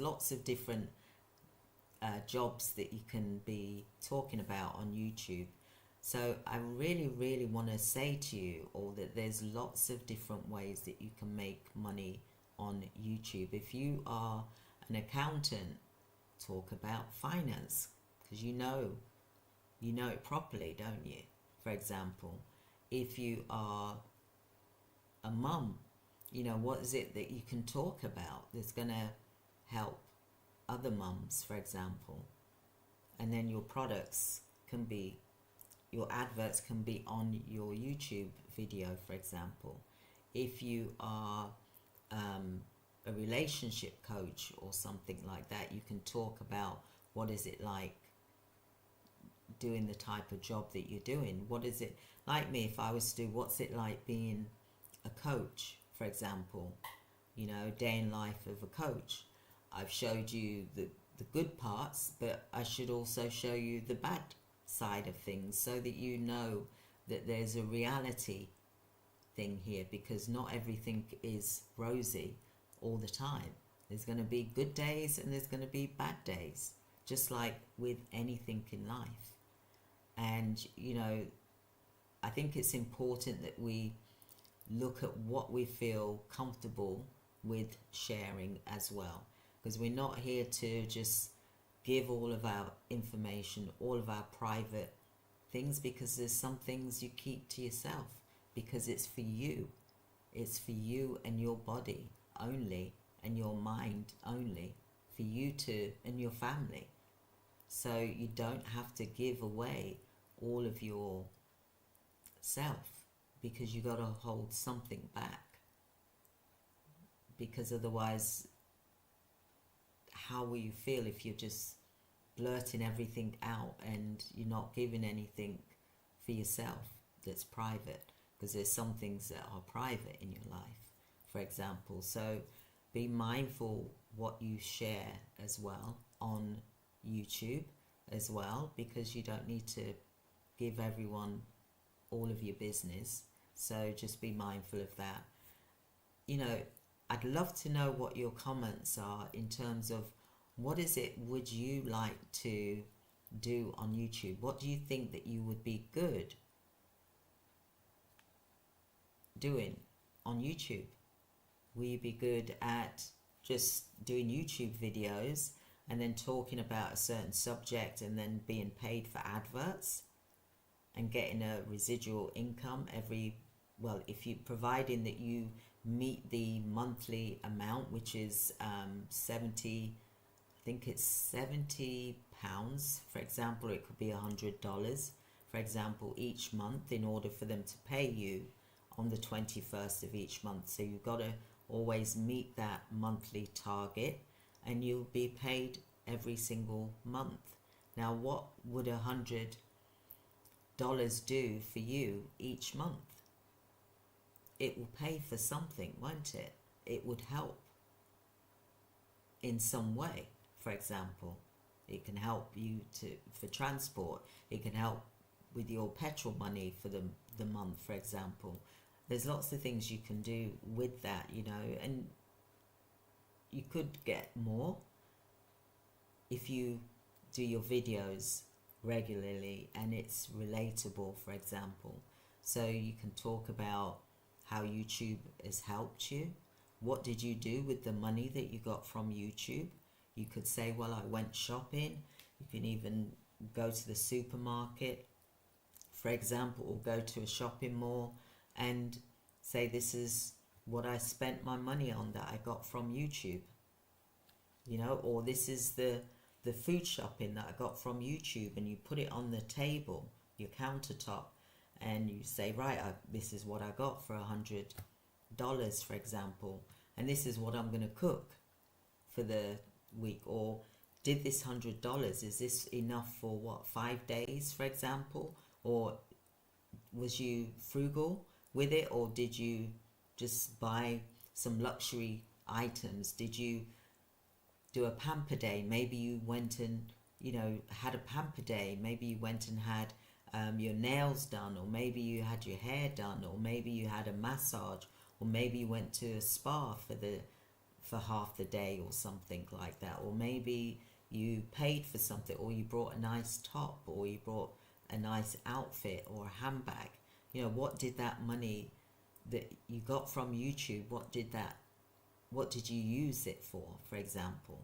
lots of different jobs that you can be talking about on YouTube. So I really want to say to you all that there's lots of different ways that you can make money on YouTube. If you are an accountant, talk about finance, because you know it properly, don't you? For example, if you are a mum, what is it that you can talk about that's going to help other mums, for example? And then your adverts can be on your YouTube video, for example. If you are a relationship coach or something like that, you can talk about what is it like doing the type of job that you're doing. What is it like? Me, if I was to do what's it like being a coach, for example, day in life of a coach. I've showed you the good parts, but I should also show you the bad side of things, so that you know that there's a reality thing here, because not everything is rosy all the time. There's going to be good days and there's going to be bad days, just like with anything in life. And I think it's important that we look at what we feel comfortable with sharing as well, because we're not here to just give all of our information, all of our private things, because there's some things you keep to yourself, because it's for you and your body only, and your mind only, for you to and your family. So you don't have to give away all of your self, because you got to hold something back, because otherwise how will you feel if you're just blurting everything out and you're not giving anything for yourself that's private? Because there's some things that are private in your life, for example. So be mindful what you share as well on YouTube as well, because you don't need to give everyone all of your business. So just be mindful of that. I'd love to know what your comments are in terms of what is it would you like to do on YouTube? What do you think that you would be good doing on YouTube? Will you be good at just doing YouTube videos and then talking about a certain subject and then being paid for adverts and getting a residual income if you providing that you meet the monthly amount, which is 70, I think it's £70, for example. It could be $100, for example, each month, in order for them to pay you on the 21st of each month. So you've got to always meet that monthly target, and you'll be paid every single month. Now, what would $100 do for you each month? It will pay for something, won't it? It would help in some way. For example, it can help you for transport. It can help with your petrol money for the month, for example. There's lots of things you can do with that, and you could get more if you do your videos regularly and it's relatable, for example. So you can talk about how YouTube has helped you. What did you do with the money that you got from YouTube? You could say, well, I went shopping. You can even go to the supermarket, for example, or go to a shopping mall and say, this is what I spent my money on that I got from YouTube, or this is the food shopping that I got from YouTube, and you put it on the table, your countertop, and you say, right, this is what I got for $100, for example, and this is what I'm going to cook for the week. Or did this $100, is this enough for 5 days, for example? Or was you frugal with it, or did you just buy some luxury items? Did you do a pamper day? Maybe you went and had a pamper day. Maybe you went and had your nails done, or maybe you had your hair done, or maybe you had a massage, or maybe you went to a spa for half the day or something like that. Or maybe you paid for something, or you brought a nice top, or you brought a nice outfit or a handbag. You know, what did that money that you got from YouTube, what did you use it for example?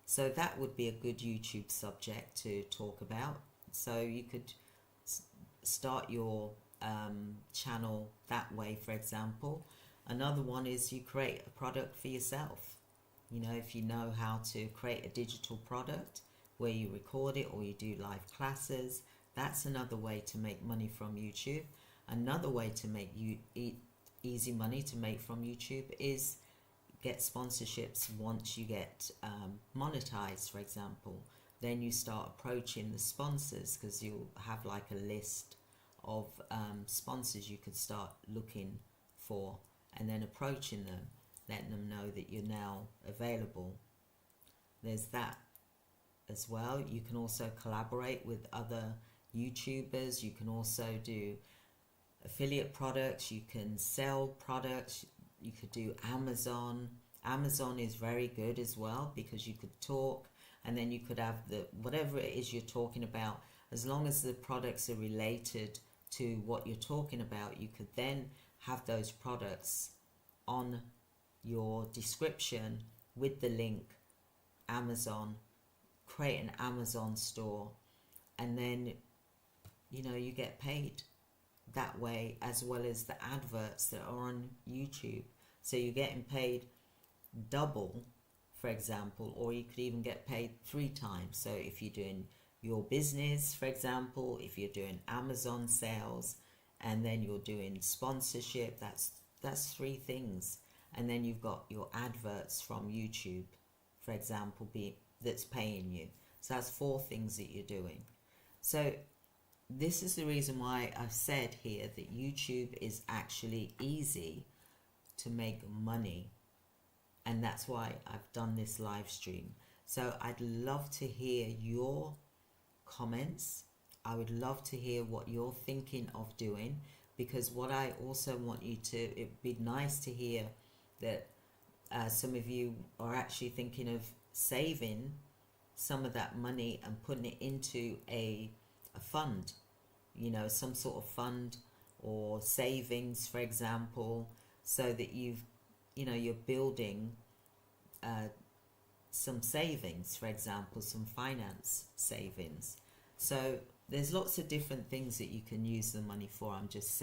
So that would be a good YouTube subject to talk about. So you could start your channel that way, for example. Another one is you create a product for yourself. You know, if you know how to create a digital product where you record it or you do live classes, that's another way to make money from YouTube. Another way to make easy money to make from YouTube is get sponsorships. Once you get monetized, for example, then you start approaching the sponsors, because you'll have like a list of sponsors you could start looking for, and then approaching them, letting them know that you're now available. There's that as well. You can also collaborate with other YouTubers. You can also do affiliate products. You can sell products. You could do Amazon. Amazon is very good as well, because you could talk, and then you could have whatever it is you're talking about, as long as the products are related to what you're talking about, you could then have those products on your description with the link Amazon, create an Amazon store, and then you get paid that way, as well as the adverts that are on YouTube. So you're getting paid double, for example, or you could even get paid 3 times. So if you're doing your business, for example, if you're doing Amazon sales, and then you're doing sponsorship, that's 3 things. And then you've got your adverts from YouTube, for example, that's paying you. So that's 4 things that you're doing. So this is the reason why I've said here that YouTube is actually easy to make money, and that's why I've done this live stream. So I'd love to hear your comments. I would love to hear what you're thinking of doing, because what I also want you to, it'd be nice to hear that some of you are actually thinking of saving some of that money and putting it into a fund, some sort of fund or savings, for example, so that you're building some savings, for example, some finance savings. So there's lots of different things that you can use the money for. I'm just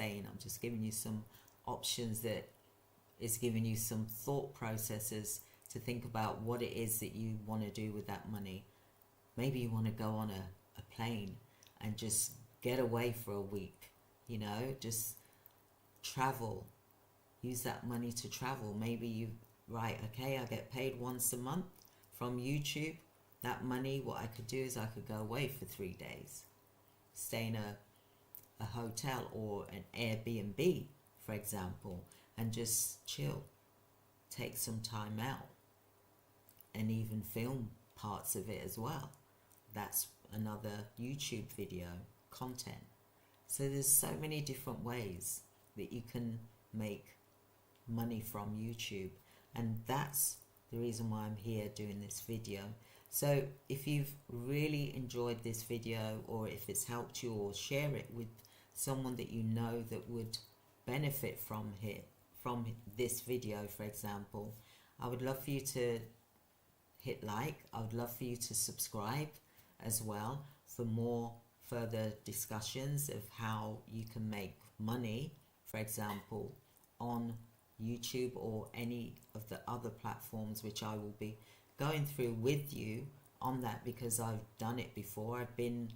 giving you some options that is giving you some thought processes to think about what it is that you want to do with that money. Maybe you want to go on a plane and just get away for a week, just travel. Use that money to travel. Maybe I get paid once a month from YouTube. That money, what I could do is I could go away for 3 days, stay in a hotel or an Airbnb, for example, and just chill, take some time out, and even film parts of it as well. That's another YouTube video content. So there's so many different ways that you can make money from YouTube, and that's the reason why I'm here doing this video. So if you've really enjoyed this video, or if it's helped you, or share it with someone that you know that would benefit from this video, for example, I would love for you to hit like. I would love for you to subscribe as well for more further discussions of how you can make money, for example, on YouTube or any of the other platforms, which I will be going through with you on that, because I've done it before. I've been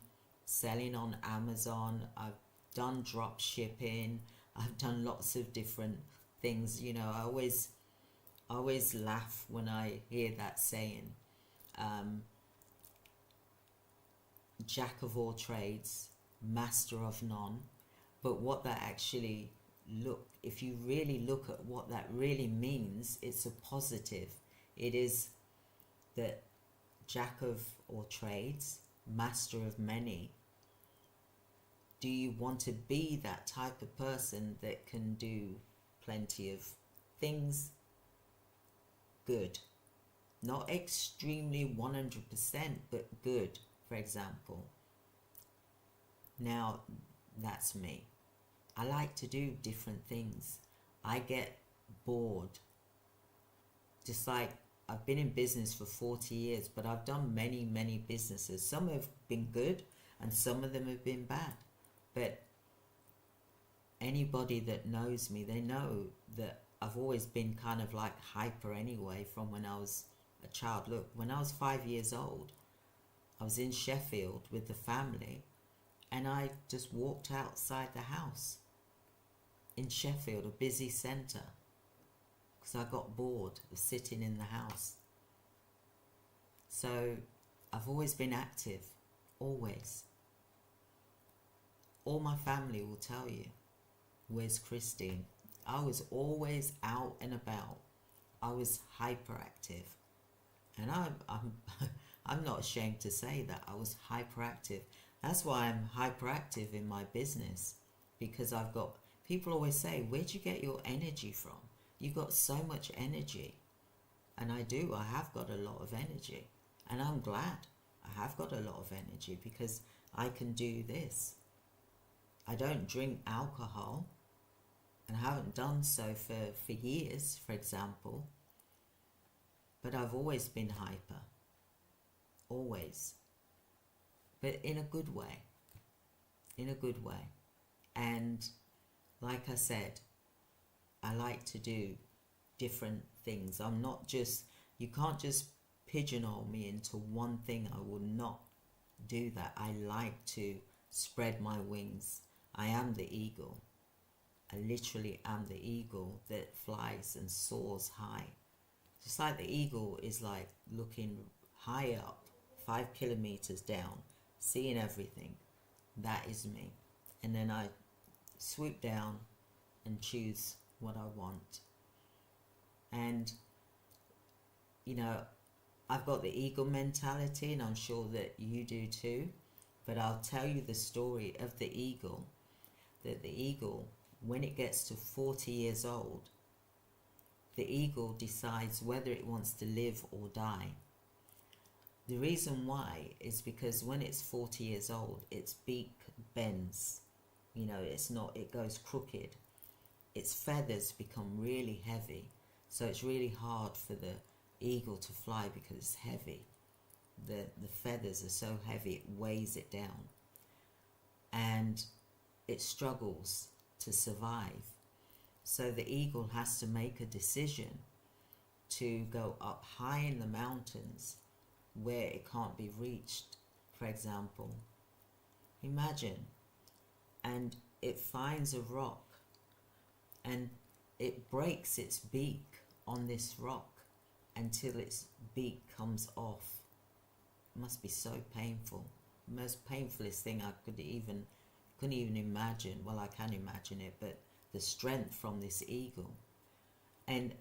selling on Amazon, I've done drop shipping, I've done lots of different things. I always laugh when I hear that saying, jack of all trades, master of none. But what that actually if you really look at what that really means, it's a positive. It is that jack of all trades, master of many. Do you want to be that type of person that can do plenty of things good. Not extremely 100%, but good, for example. Now, that's me. I like to do different things. I get bored. Just like I've been in business for 40 years, but I've done many, many businesses. Some have been good and some of them have been bad. But anybody that knows me, they know that I've always been kind of like hyper anyway from when I was a child. Look, when I was 5 years old, I was in Sheffield with the family and I just walked outside the house in Sheffield, a busy centre, because I got bored of sitting in the house. So I've always been active, always. All my family will tell you, where's Christine? I was always out and about. I was hyperactive. And I'm not ashamed to say that I was hyperactive. That's why I'm hyperactive in my business, because I've got, people always say, where'd you get your energy from? You've got so much energy. And I do, I have got a lot of energy. And I'm glad I have got a lot of energy because I can do this. I don't drink alcohol, and I haven't done so for years, for example. But I've always been hyper. Always. But in a good way. In a good way. And like I said, I like to do different things. I'm not just, you can't just pigeonhole me into one thing. I will not do that. I like to spread my wings. I am the eagle. I literally am the eagle that flies and soars high. Just like the eagle is like looking high up, 5 kilometers down, seeing everything. That is me. And then I swoop down and choose what I want. And, you know, I've got the eagle mentality, and I'm sure that you do too. But I'll tell you the story of the eagle, that the eagle, when it gets to 40 years old, the eagle decides whether it wants to live or die. The reason why is because when it's 40 years old, its beak bends. You know, it's not, it goes crooked. Its feathers become really heavy. So it's really hard for the eagle to fly because it's heavy. The feathers are so heavy, it weighs it down. And it struggles to survive. So the eagle has to make a decision to go up high in the mountains where it can't be reached, for example. Imagine. And it finds a rock and it breaks its beak on this rock until its beak comes off. It must be so painful. The most painfulest thing I couldn't even imagine. Well, I can imagine it, but the strength from this eagle. And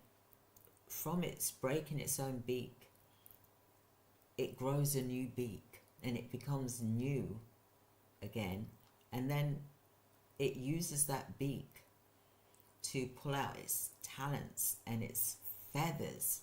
from its breaking its own beak, it grows a new beak and it becomes new again. And then it uses that beak to pull out its talents and its feathers